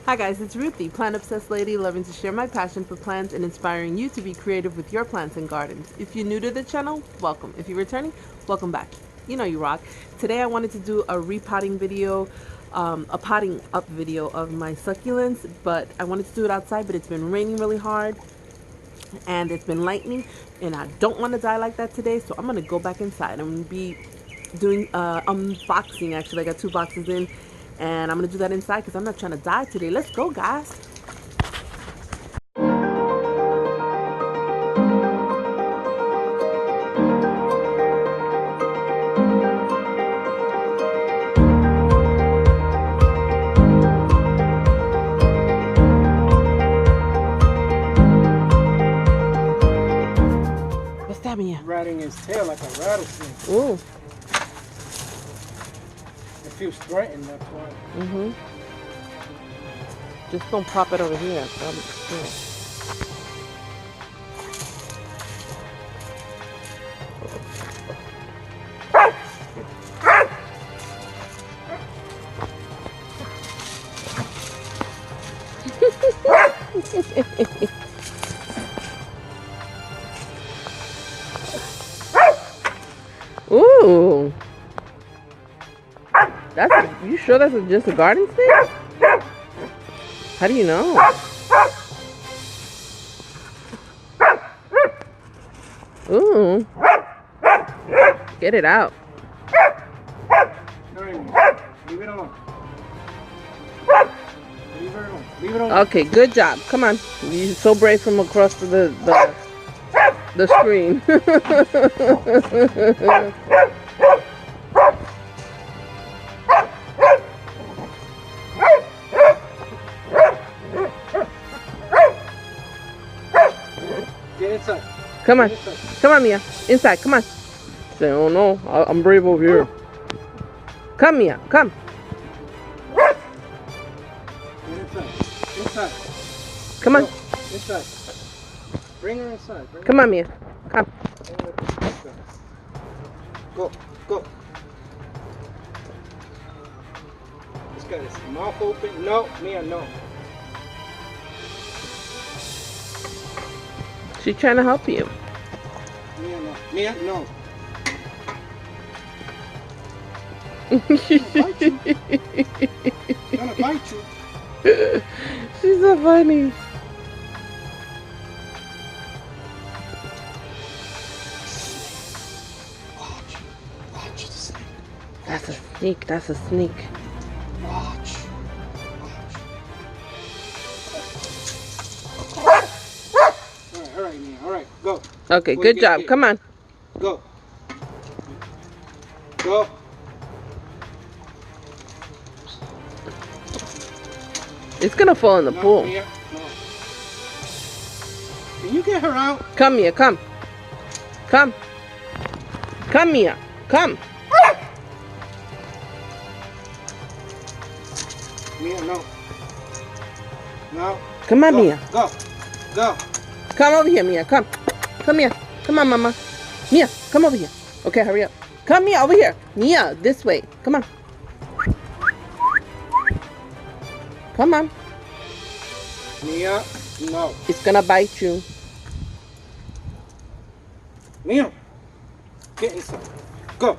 Hi guys, it's Ruthie, plant obsessed lady loving to share my passion for plants and inspiring you to be creative with your plants and gardens. If you're new to the channel, welcome. If you're returning, welcome back. You know you rock. Today I wanted to do a repotting video, a potting up video of my succulents, but I wanted to do it outside, but it's been raining really hard and it's been lightning and I don't want to die like that today, so I'm going to go back inside. I'm going to be doing unboxing. Actually, I got 2 boxes in. And I'm going to do that inside because I'm not trying to die today. Let's go, guys. What's that mean? Riding his tail like a rattlesnake. Ooh. It feels threatened, that's why. Just don't pop it over here. Ooh. You sure that's just a garden snake? How do you know? Ooh. Get it out. Leave it alone. Leave it alone. Leave it alone. Okay, good job. Come on. You're so brave from across the screen. Get inside. Come on. Come on, Mia. Inside. Come on. Say, oh no, I'm brave over here. Come, Mia. Come. Get inside. Inside. Come on. Go. Inside. Bring her inside. Come on, Mia. Come. Go. Go. He's got his mouth open. No, Mia, no. She's trying to help you. Mia, no. Mia, no. Gonna bite you. She's so funny. Watch the snake. That's a sneak. That's a sneak. Watch. All right, Mia. All right, go. Okay, good job. Come on. Go. Go. It's gonna fall in the pool. Mia, no. Can you get her out? Come, Mia. Come. Come. Come, Mia. Come. Mia, no. No. Come on, Go. Mia. Go. Go. Come over here, Mia. Come. Come here. Come on, Mama. Mia, come over here. Okay, hurry up. Come, Mia, over here. Mia, this way. Come on. Come on. Mia, no. It's gonna bite you. Mia, get inside. Go.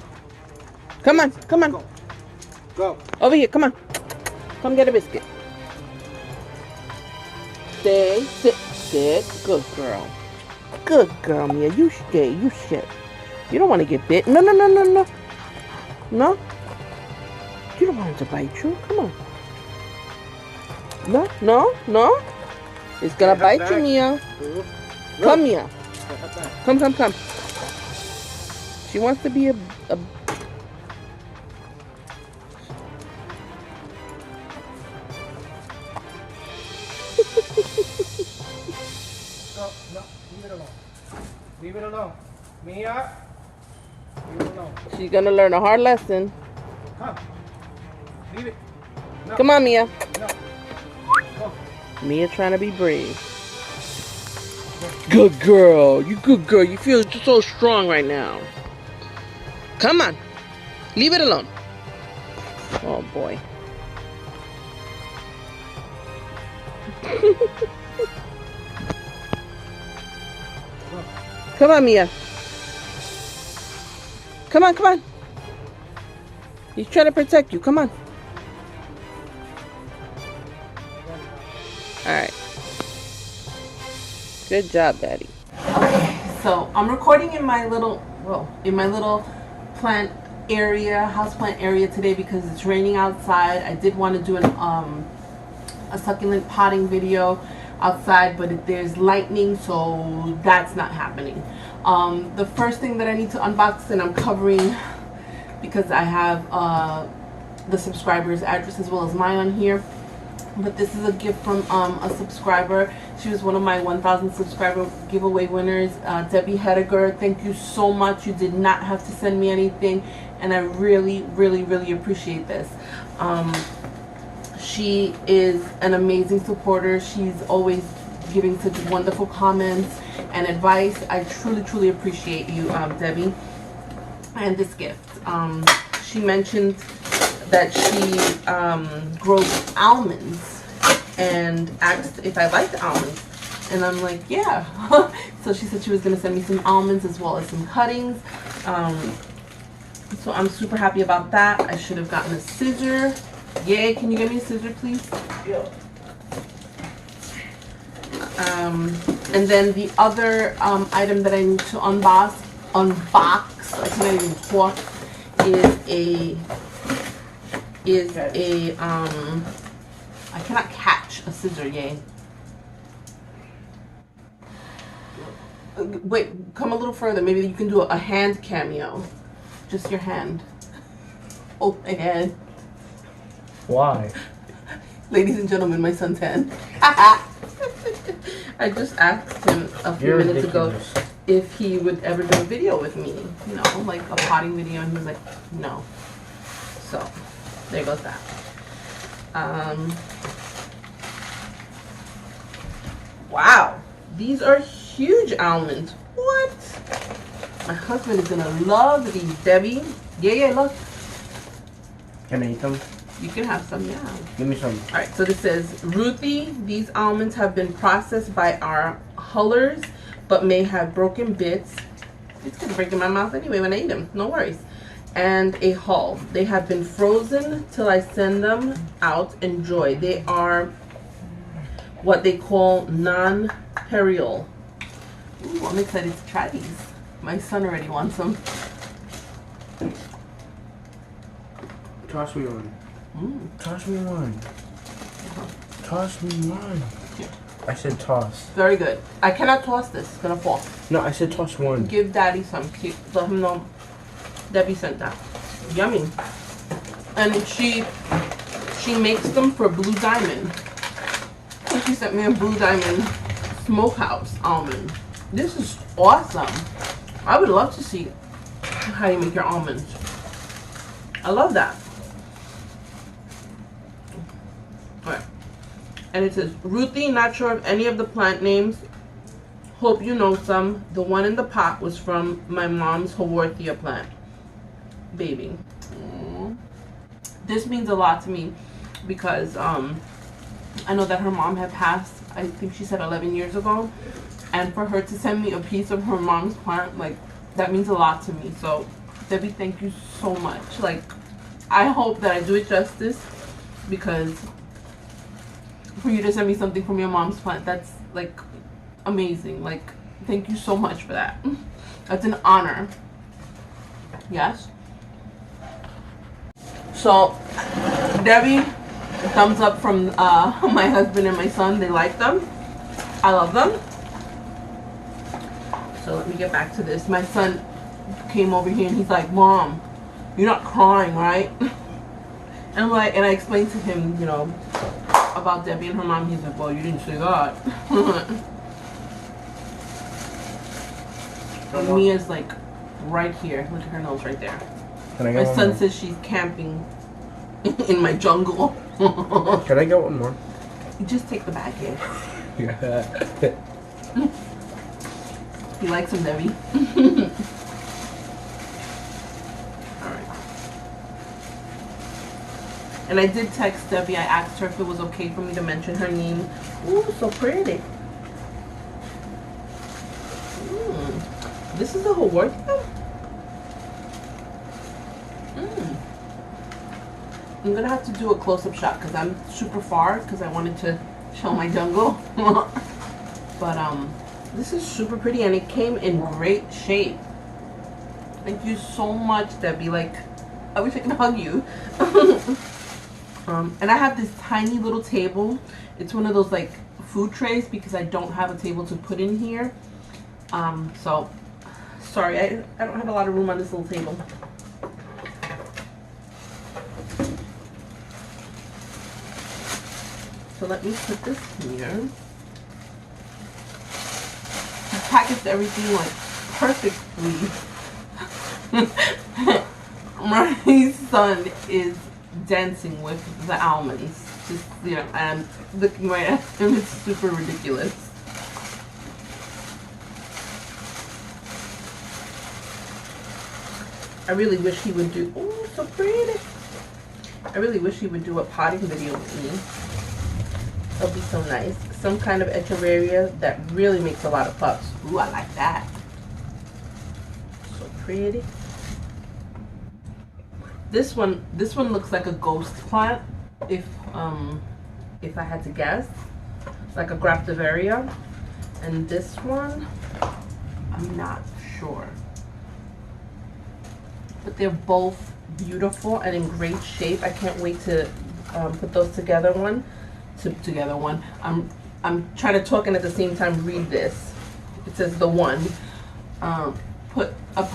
Come on. Come on. Go. Go. Over here. Come on. Come get a biscuit. Stay. Sit. Sit. Good girl. Good girl, Mia. You stay. You sit. You don't want to get bit. No, no, no, no, no. No. You don't want it to bite you. Come on. No, no, no. It's gonna bite you, Mia. Come, Mia. Come, come, come. She wants to be a No, leave it alone. Leave it alone. Mia, leave it alone. She's gonna learn a hard lesson. Come. Leave it. No. Come on, Mia. No. Go. Mia trying to be brave. Good girl. You good girl. You feel so strong right now. Come on. Leave it alone. Oh boy. Come on, Mia. Come on, come on. He's trying to protect you. Come on. Alright. Good job, Daddy. Okay, so I'm recording in my little, plant area, houseplant area today because it's raining outside. I did want to do a succulent potting video outside, but there's lightning, so that's not happening. The first thing that I need to unbox, and I'm covering because I have the subscriber's address as well as mine on here, but this is a gift from a subscriber. She was one of my 1,000 subscriber giveaway winners, Debbie Hediger. Thank you so much. You did not have to send me anything, and I really, really, really appreciate this. She is an amazing supporter. She's always giving such wonderful comments and advice. I truly, truly appreciate you, Debbie. And this gift. She mentioned that she grows almonds and asked if I liked almonds. And I'm like, yeah. So she said she was going to send me some almonds as well as some cuttings. So I'm super happy about that. I should have gotten a scissor. Yay, can you get me a scissor, please? Yeah. And then the other item that I need to unbox, I cannot even talk, I cannot catch a scissor, yay. Wait, come a little further. Maybe you can do a hand cameo. Just your hand. Oh, my hand. Why? Ladies and gentlemen, my son's hand. I just asked him a few minutes ago if he would ever do a video with me. You know, like a potting video, and he was like, no. So, there goes that. Wow. These are huge almonds. What? My husband is gonna love these, Debbie. Yeah, look. Can I eat them? You can have some, yeah. Give me some. All right, so this says, Ruthie, these almonds have been processed by our hullers, but may have broken bits. It's gonna break in my mouth anyway when I eat them, no worries. And a hull. They have been frozen till I send them out. Enjoy. They are what they call non-peril. Ooh, I'm excited to try these. My son already wants them. Toss me one. Toss me one. Toss me one. Here. I said toss. Very good. I cannot toss this. It's gonna fall. No, I said toss one. Give Daddy some. Let him know Debbie sent that. Yummy. And she makes them for Blue Diamond. So she sent me a Blue Diamond smokehouse almond. This is awesome. I would love to see how you make your almonds. I love that. Alright. And it says, Ruthie, not sure of any of the plant names. Hope you know some. The one in the pot was from my mom's Horticultural plant. Baby. This means a lot to me because I know that her mom had passed, I think she said 11 years ago. And for her to send me a piece of her mom's plant, like, that means a lot to me. So, Debbie, thank you so much. Like, I hope that I do it justice, because for you to send me something from your mom's plant, that's, like, amazing. Like, thank you so much for that. That's an honor. Yes? So, Debbie, thumbs up from my husband and my son. They like them. I love them. So let me get back to this. My son came over here and he's like, Mom, you're not crying, right? And I'm like, and I explained to him, you know, about Debbie and her mom. He's like, well, you didn't say that. And Mia's like right here. Look at her nose right there. Can I get my son says she's camping in my jungle. Can I get one more? You just take the bag here. Yeah. He likes them, Debbie. Alright. And I did text Debbie. I asked her if it was okay for me to mention her name. Ooh, so pretty. This is the Horticultural. I'm gonna have to do a close-up shot because I'm super far because I wanted to show my jungle. But this is super pretty and it came in great shape. Thank you so much, Debbie. Like, I wish I could hug you. And I have this tiny little table. It's one of those like food trays because I don't have a table to put in here. So sorry, I don't have a lot of room on this little table. So let me put this here. I packaged everything like perfectly. My son is dancing with the almonds. Just, you know, and looking right at him, it's super ridiculous. I really wish he would do, oh, so pretty. I really wish he would do a potting video with me. That would be so nice. Some kind of echeveria that really makes a lot of puffs. Ooh, I like that. So pretty. This one looks like a ghost plant. If I had to guess, like a graftivaria. And this one, I'm not sure. But they're both beautiful and in great shape. I can't wait to put those together. I'm trying to talk and at the same time read this. It says the one. Put a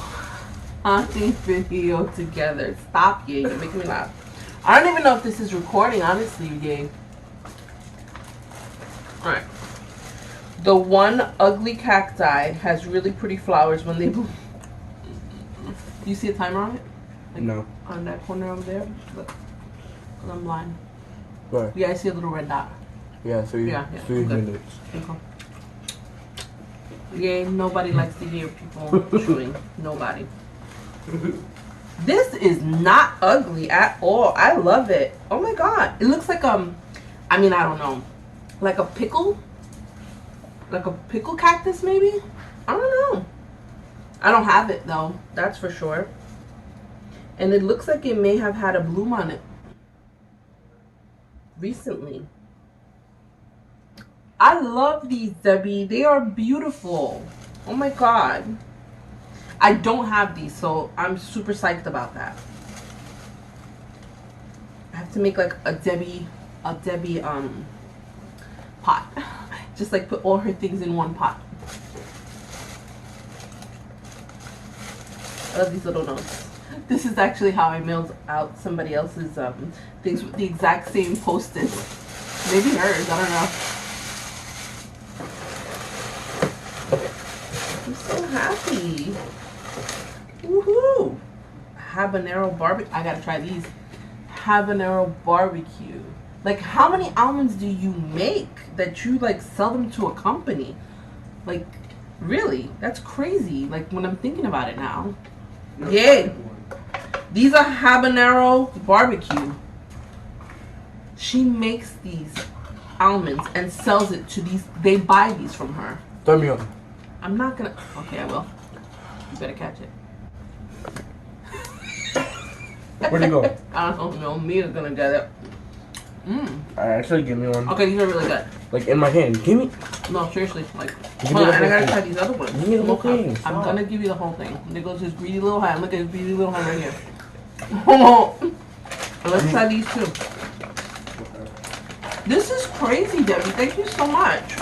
potting video together. Stop, yeah, you're making me laugh. I don't even know if this is recording, honestly, Gabe. Alright. The one ugly cacti has really pretty flowers when they bloom. Do you see a timer on it? Like, no. On that corner over there? Look. Because I'm blind. Where? Yeah, I see a little red dot. Yeah, 3 minutes. Okay. Yeah, nobody likes to hear people chewing. Nobody. This is not ugly at all. I love it. Oh my god. It looks like I mean, I don't know. Like a pickle? Like a pickle cactus maybe? I don't know. I don't have it though. That's for sure. And it looks like it may have had a bloom on it recently. I love these, Debbie. They are beautiful. Oh my god. I don't have these, so I'm super psyched about that. I have to make like a Debbie pot. Just like put all her things in one pot. I love these little notes. This is actually how I mailed out somebody else's things with the exact same post-it. Maybe hers, I don't know. I'm so happy. Woohoo! Habanero barbecue. I gotta try these. Habanero barbecue. Like, how many almonds do you make that you like sell them to a company? Like, really? That's crazy. Like, when I'm thinking about it now. Yay! These are habanero barbecue. She makes these almonds and sells it to these. They buy these from her. Throw me on. I'm not gonna. Okay, I will. You better catch it. Where'd it go? I don't know. Mia's gonna get it. Actually, give me one. Okay, these are really good. Like in my hand. Give me. No, seriously. Like, Give hold me on, the and I whole gotta try thing. these other ones. Give me the whole thing. I'm Stop. gonna give you the whole thing. There goes his greedy little hand. Look at his greedy little hand right here. Oh. Let's try these too. This is crazy, Debbie. Thank you so much.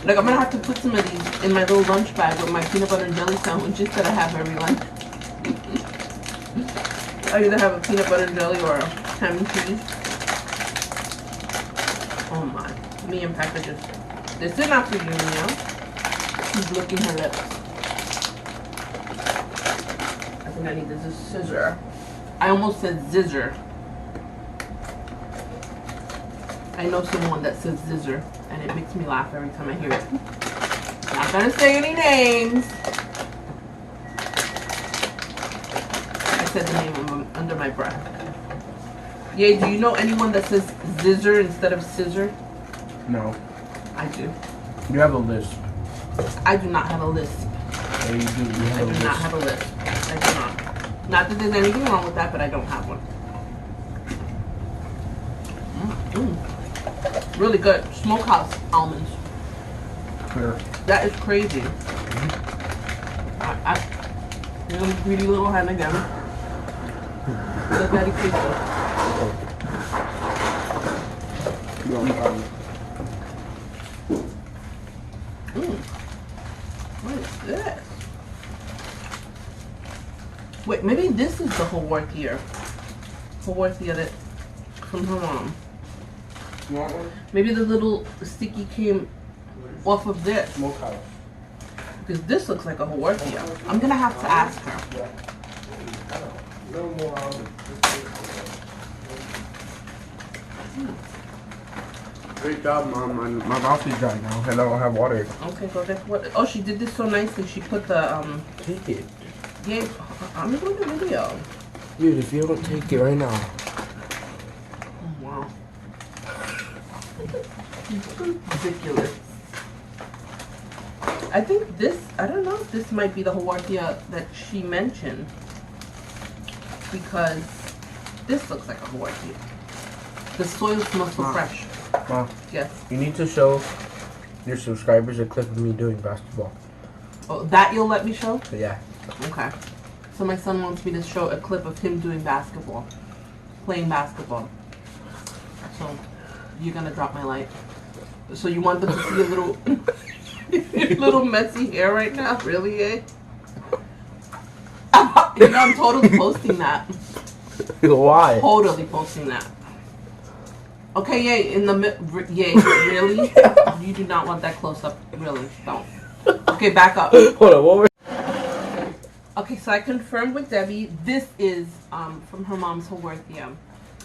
Like, I'm gonna have to put some of these in my little lunch bag with my peanut butter and jelly sandwiches that I have every lunch. I either have a peanut butter and jelly or a ham and cheese. Oh my. Me and packages. This is not for you, Mia. She's licking her lips. I think I need this scissor. I almost said zizzer. I know someone that says zizzer, and it makes me laugh every time I hear it. Not gonna say any names. I said the name under my breath. Yeah, do you know anyone that says zizzer instead of scissor? No. I do. You have a list. I do not have a list. Yeah, you do. You have I a do list. not have a list. I do not. Not that there's anything wrong with that, but I don't have one. Really good. Smokehouse almonds. Clear. That is crazy. Here's a greedy little hand again. Look at it quickly. What is this? Wait, maybe this is the Horticultural. Horticultural that from her mom. You want one? Maybe the little sticky came off of this. Smokehouse. Because this looks like a Horticultural. I'm gonna have to ask her. No more almonds. Great job, Mom. My mouth is dry now, and I don't have water. Okay, go get what? Oh, she did this so nicely. She put the Take it. Yeah, I'm doing the video. Dude, if you don't take it right now. Oh, wow. Ridiculous. I think this, I don't know if this might be the Horticultural that she mentioned. Because this looks like a Horticultural. The soil smells so fresh. Mom, Yes. you need to show your subscribers a clip of me doing basketball. Oh, that you'll let me show? Yeah. Okay. So my son wants me to show a clip of him doing basketball. Playing basketball. So you're gonna drop my light. So you want them to see a little little messy hair right now? Really, eh? You know, I'm totally posting that. Why? Totally posting that. Okay, yay, in the yay, really? You do not want that close up, really, don't. Okay, back up. Hold on, what were... Okay, so I confirmed with Debbie, this is from her mom's Horticultural.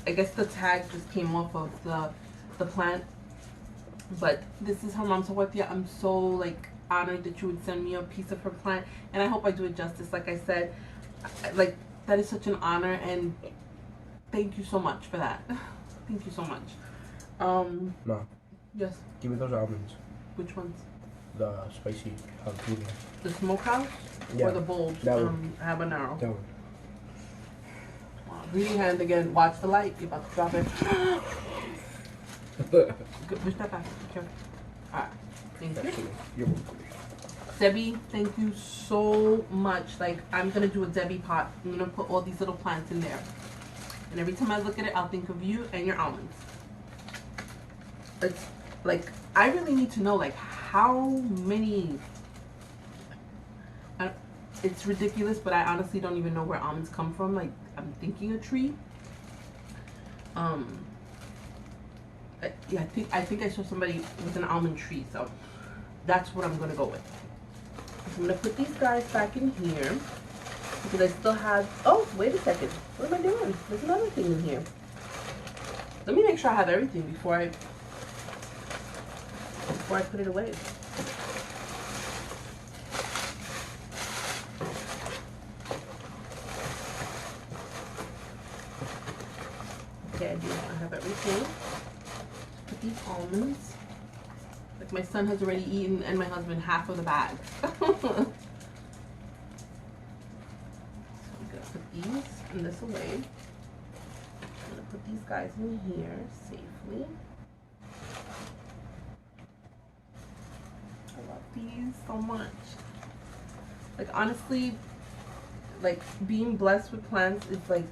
I guess the tag just came off of the plant, but this is her mom's Horticultural. I'm so, like, honored that you would send me a piece of her plant, and I hope I do it justice. Like I said, like, that is such an honor, and thank you so much for that. Thank you so much. Mom, Yes. give me those almonds. Which ones? The spicy jalapeno. The smokehouse Yeah, or the bold that one. habanero? That one. Wow. Greedy hand again. Watch the light. You're about to drop it. Good. Push that back. Be careful. Alright. Thank you. You're welcome. Debbie, thank you so much. Like, I'm gonna do a Debbie pot. I'm gonna put all these little plants in there. And every time I look at it, I'll think of you and your almonds. It's like, I really need to know, like, how many. It's ridiculous, but I honestly don't even know where almonds come from. Like, I'm thinking a tree. Yeah, I think I saw somebody with an almond tree, so that's what I'm gonna go with. I'm gonna put these guys back in here because I still have. Oh, wait a second. What am I doing? There's another thing in here. Let me make sure I have everything before I put it away. Okay, I do. I have everything. Put these almonds. Like, my son has already eaten, and my husband, half of the bag. So I'm gonna put these and this away. I'm gonna put these guys in here safely. I love these so much. Like, honestly, like, being blessed with plants is like,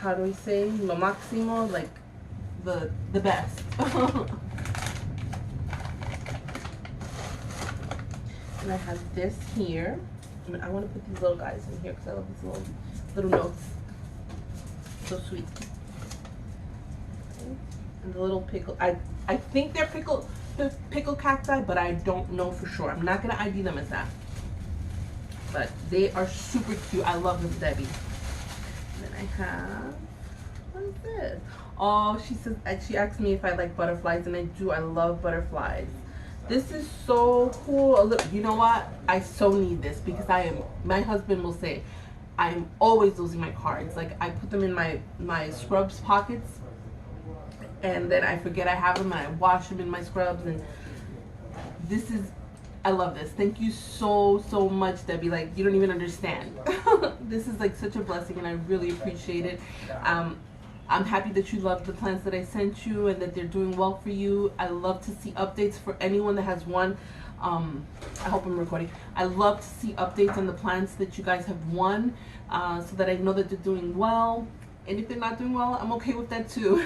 how do we say, lo máximo, like the best. And I have this here. I mean, I want to put these little guys in here because I love these little notes. So sweet. Okay. And the little pickle. I think they're pickle cacti, but I don't know for sure. I'm not gonna ID them as that. But they are super cute. I love this Debbie. And then I have, what is this? Oh, she says, she asked me if I like butterflies, and I do. I love butterflies. This is so cool. You know what? I so need this because my husband will say, I'm always losing my cards. Like, I put them in my scrubs pockets, and then I forget I have them, and I wash them in my scrubs. And this is, I love this. Thank you so much, Debbie. Like, you don't even understand. This is like such a blessing, and I really appreciate it. I'm happy that you love the plants that I sent you and that they're doing well for you. I love to see updates for anyone that has won. I hope I'm recording. I love to see updates on the plants that you guys have won, so that I know that they're doing well. And if they're not doing well, I'm okay with that too.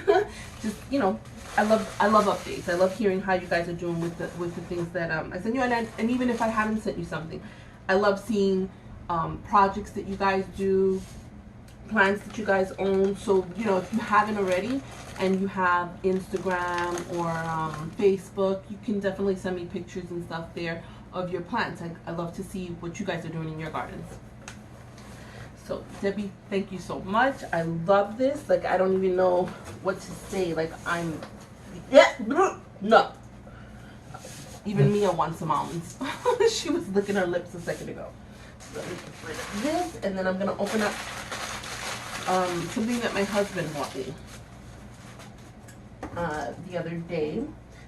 Just, you know, I love updates. I love hearing how you guys are doing with the things that I send you. And even if I haven't sent you something, I love seeing projects that you guys do, plants that you guys own. So, you know, if you haven't already and you have Instagram or Facebook, you can definitely send me pictures and stuff there of your plants. I love to see what you guys are doing in your gardens. So, Debbie, thank you so much. I love this. Like, I don't even know what to say. Like, no. Even Mia wants some almonds. She was licking her lips a second ago. So let me get rid of this, and then I'm gonna open up something that my husband bought me the other day.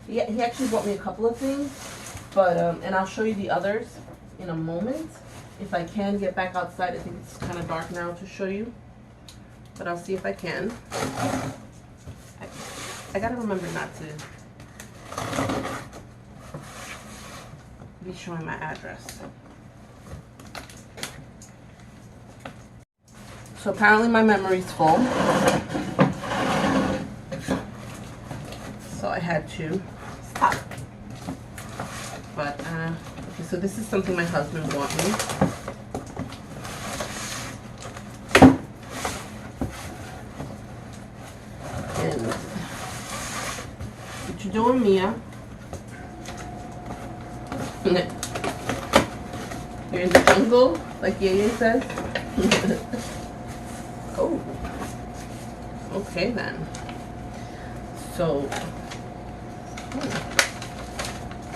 He actually bought me a couple of things, but and I'll show you the others in a moment if I can get back outside. I think it's kind of dark now to show you, but I'll see if I can. I gotta remember not to be showing my address. So apparently my memory's full, so I had to stop. But okay, so this is something my husband bought me. And what you doing, Mia? You're in the jungle, like Yaya says. Oh, okay then. So,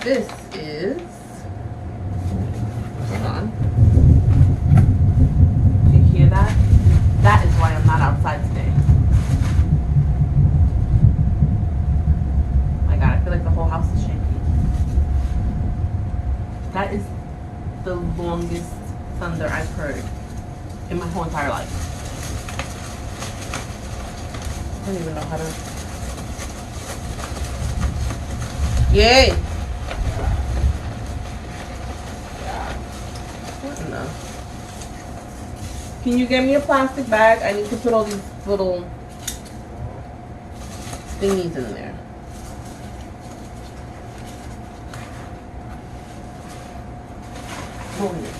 this is, hold on. Do you hear that? That is why I'm not outside today. My God, I feel like the whole house is shaking. That is the longest thunder I've heard in my whole entire life. I don't even know how to. Yay! What in the? Can you get me a plastic bag? I need to put all these little thingies in there. Oh, yeah.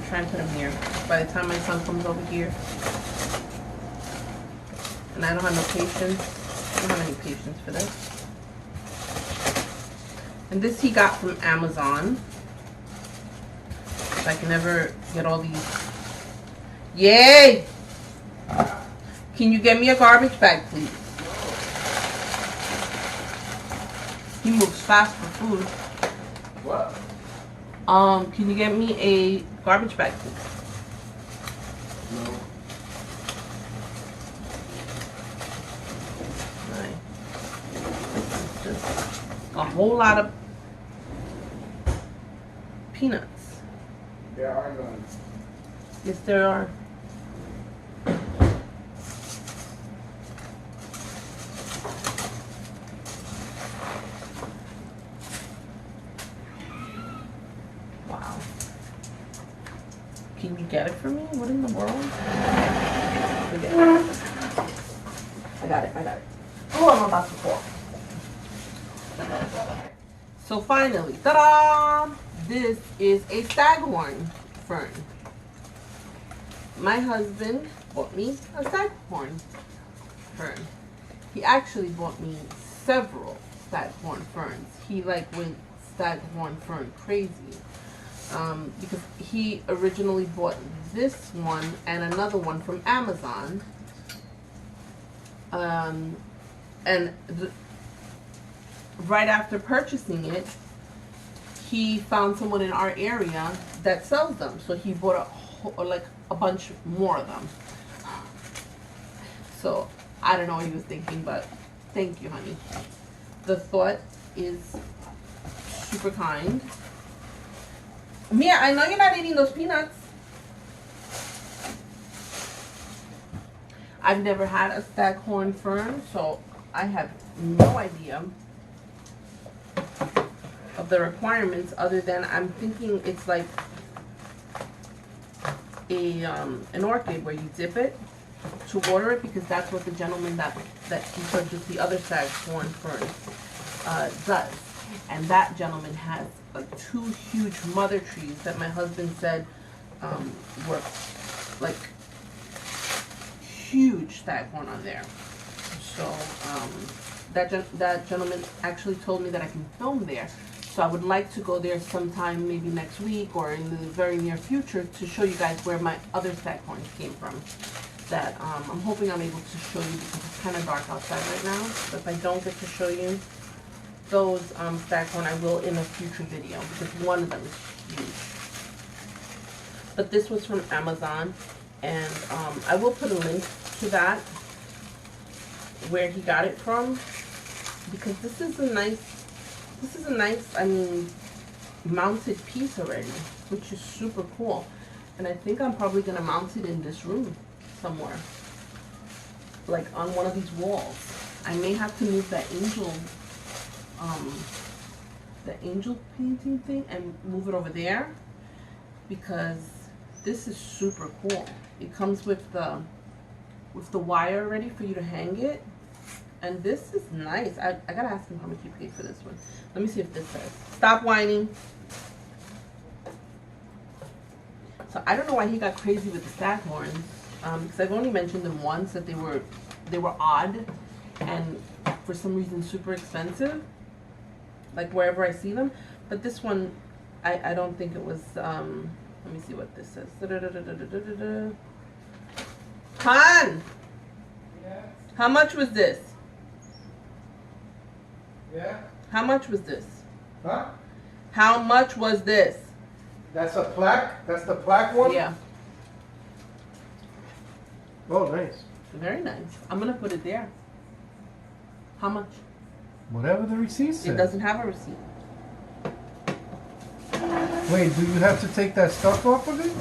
Try and put them here. By the time my son comes over here, and I don't have no patience. I don't have any patience for this. And this he got from Amazon. If I can ever get all these. Yay! Can you get me a garbage bag, please? He moves fast for food. What? Can you get me a garbage bag, please? No. Right. This is just a whole lot of peanuts. There are none. Yes, there are. Wow. Can you get it for me? What in the world? Forget it. I got it. Oh, I'm about to fall. So finally, ta-da! This is a Staghorn fern. My husband bought me a Staghorn fern. He actually bought me several Staghorn ferns. He like went Staghorn fern crazy. Because he originally bought this one and another one from Amazon. right after purchasing it, he found someone in our area that sells them. So he bought a bunch more of them. So I don't know what he was thinking, but thank you, honey. The thought is super kind. Mia, I know you're not eating those peanuts. I've never had a Staghorn fern, so I have no idea of the requirements, other than I'm thinking it's like an orchid where you dip it to water it, because that's what the gentleman that he purchased the other Staghorn fern does. And that gentleman has like 2 huge mother trees that my husband said were like huge Staghorn on there. So that gentleman actually told me that I can film there. So I would like to go there sometime, maybe next week or in the very near future, to show you guys where my other Staghorns came from. That I'm hoping I'm able to show you, because it's kind of dark outside right now. So if I don't get to show you those Staghorn, I will in a future video, because one of them is huge. But this was from Amazon, and I will put a link to that, where he got it from, because this is a nice, I mean, mounted piece already, which is super cool. And I think I'm probably gonna mount it in this room somewhere, like on one of these walls. I may have to move that angel painting thing and move it over there, because this is super cool. It comes with the wire ready for you to hang it, and this is nice. I gotta ask him how much he paid for this one. Let me see if this says. Stop whining. So I don't know why he got crazy with the Staghorns, because I've only mentioned them once, that they were odd and for some reason super expensive, like wherever I see them. But this one, I don't think it was. Let me see what this says. Han! Yeah. How much was this? Yeah. How much was this? Huh? How much was this? That's a plaque? That's the plaque one? Yeah. Oh, nice. Very nice. I'm gonna put it there. How much? Whatever the receipt says. It doesn't have a receipt. Wait, do you have to take that stuff off of it?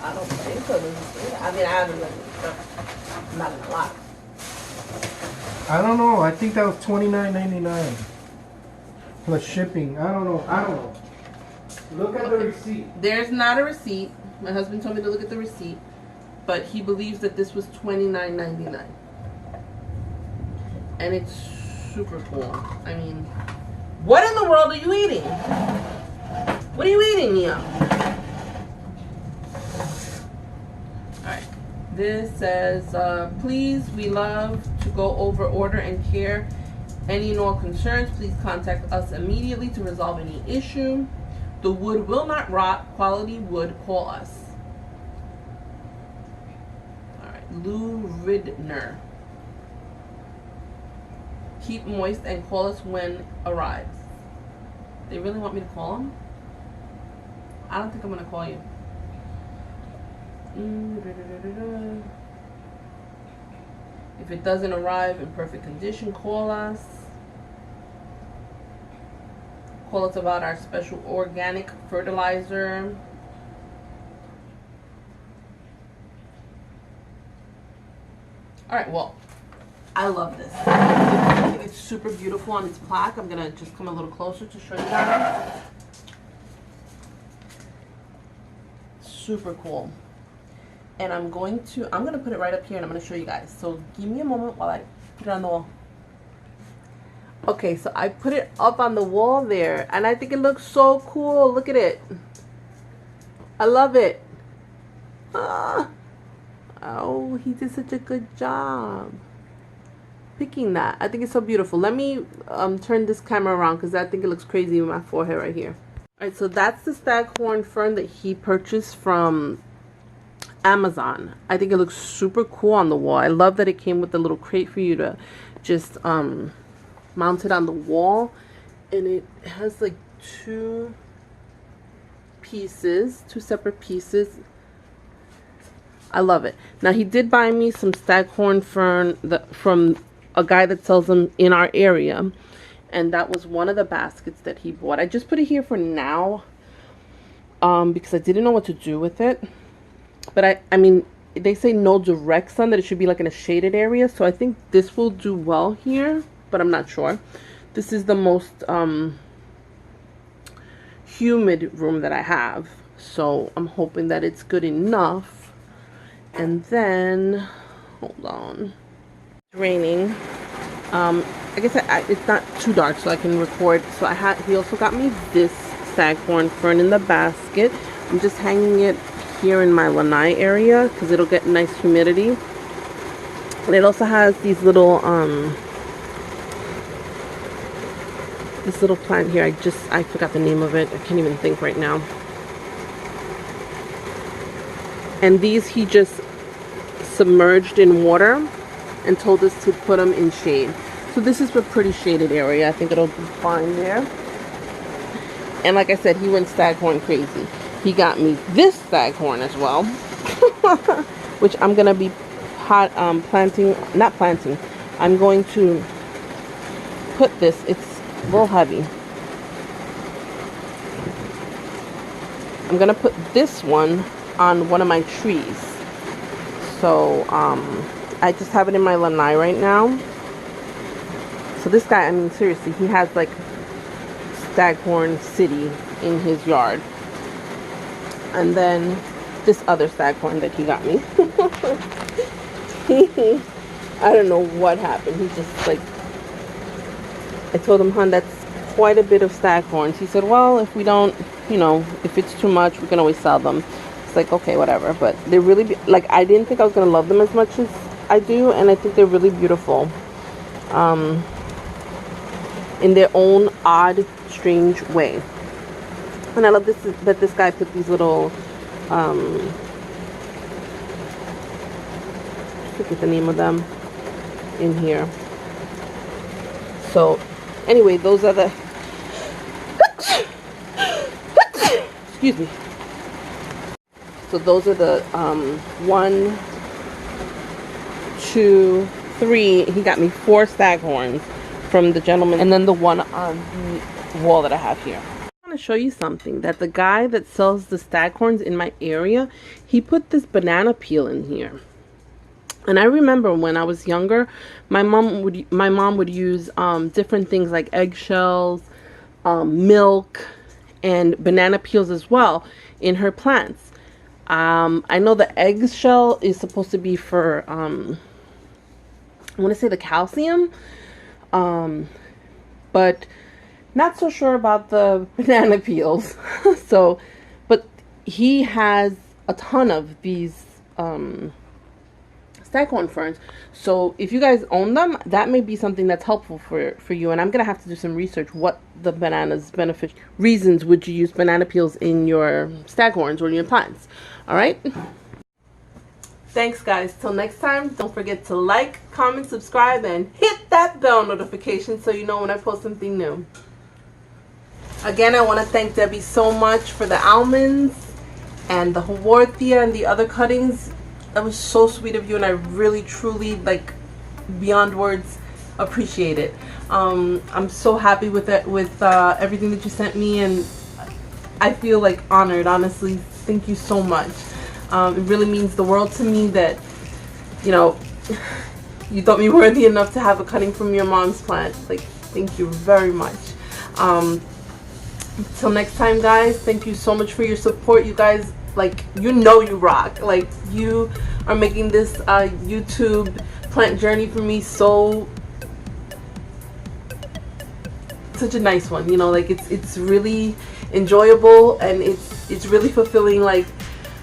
I don't think so. I mean, I haven't looked at stuff. I'm not gonna lie. I don't know. I think that was $29.99 plus shipping. I don't know. Look at the receipt. There's not a receipt. My husband told me to look at the receipt, but he believes that this was $29.99, and it's super cool. I mean, what in the world are you eating? What are you eating, Mia? Alright. This says, please, we love to go over order and care. Any and all concerns, please contact us immediately to resolve any issue. The wood will not rot. Quality wood, call us. Alright. Lou Ridner. Keep moist and call us when arrives. They really want me to call them? I don't think I'm gonna call you. If it doesn't arrive in perfect condition, call us. Call us about our special organic fertilizer. Alright, well, I love this. I think it's super beautiful on its plaque. I'm gonna just come a little closer to show you guys. Super cool. And I'm gonna put it right up here, and I'm gonna show you guys. So give me a moment while I put it on the wall. Okay, so I put it up on the wall there, and I think it looks so cool. Look at it. I love it. Oh, he did such a good job picking that. I think it's so beautiful. Let me turn this camera around, because I think it looks crazy with my forehead right here. Alright, so that's the Staghorn fern that he purchased from Amazon. I think it looks super cool on the wall. I love that it came with a little crate for you to just mount it on the wall. and it has like two separate pieces. I love it. Now he did buy me some Staghorn fern from a guy that sells them in our area, and that was one of the baskets that he bought. I just put it here for now because I didn't know what to do with it. But I mean, they say no direct sun, that it should be like in a shaded area, so I think this will do well here, but I'm not sure. This is the most humid room that I have, so I'm hoping that it's good enough. And then, hold on, it's raining. I guess it's not too dark so I can record. So he also got me this Staghorn fern in the basket. I'm just hanging it here in my lanai area because it'll get nice humidity. And it also has these little this little plant here. I forgot the name of it. I can't even think right now. And these he just submerged in water and told us to put them in shade. So this is a pretty shaded area. I think it'll be fine there. And like I said, he went Staghorn crazy. He got me this Staghorn as well, which I'm gonna be planting. I'm going to put this. It's a little heavy. I'm gonna put this one on one of my trees. So I just have it in my lanai right now. So this guy, I mean, seriously, he has like Staghorn City in his yard. And then this other Staghorn that he got me. I don't know what happened. He just like, I told him, hon, that's quite a bit of Staghorns. He said, well, if we don't, you know, if it's too much, we can always sell them. It's like, okay, whatever. But they're really, like, I didn't think I was going to love them as much as I do. And I think they're really beautiful. In their own odd, strange way. And I love this, that this guy put these little, I forget the name of them, in here. So, anyway, those are the, excuse me. So those are the 1, 2, 3. He got me 4 Staghorns from the gentleman, and then the one on the wall that I have here. I want to show you something, that the guy that sells the Staghorns in my area, he put this banana peel in here. And I remember when I was younger, my mom would use different things like eggshells, milk, and banana peels as well in her plants. I know the eggshell is supposed to be for I want to say the calcium, but not so sure about the banana peels. So, but he has a ton of these Staghorn ferns. So if you guys own them, that may be something that's helpful for you. And I'm gonna have to do some research. What the bananas benefit reasons would you use banana peels in your Staghorns or in your plants? All right. Thanks, guys. Till next time, don't forget to like, comment, subscribe, and hit that bell notification so you know when I post something new. Again, I want to thank Debbie so much for the almonds and the Horticultural and the other cuttings. That was so sweet of you, and I really, truly, like, beyond words, appreciate it. I'm so happy with it, with everything that you sent me, and I feel like honored, honestly. Thank you so much. It really means the world to me that, you know, you thought me worthy enough to have a cutting from your mom's plant. Like, thank you very much. Till next time, guys, thank you so much for your support. You guys, like, you know you rock. Like, you are making this YouTube plant journey for me so, such a nice one, you know. Like, it's really enjoyable, and it's really fulfilling, like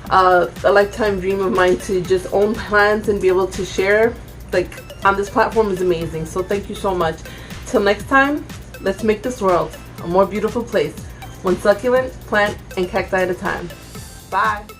a lifetime dream of mine to just own plants and be able to share, like, on this platform is amazing. So thank you so much. Till next time, let's make this world a more beautiful place, one succulent plant and cacti at a time. Bye.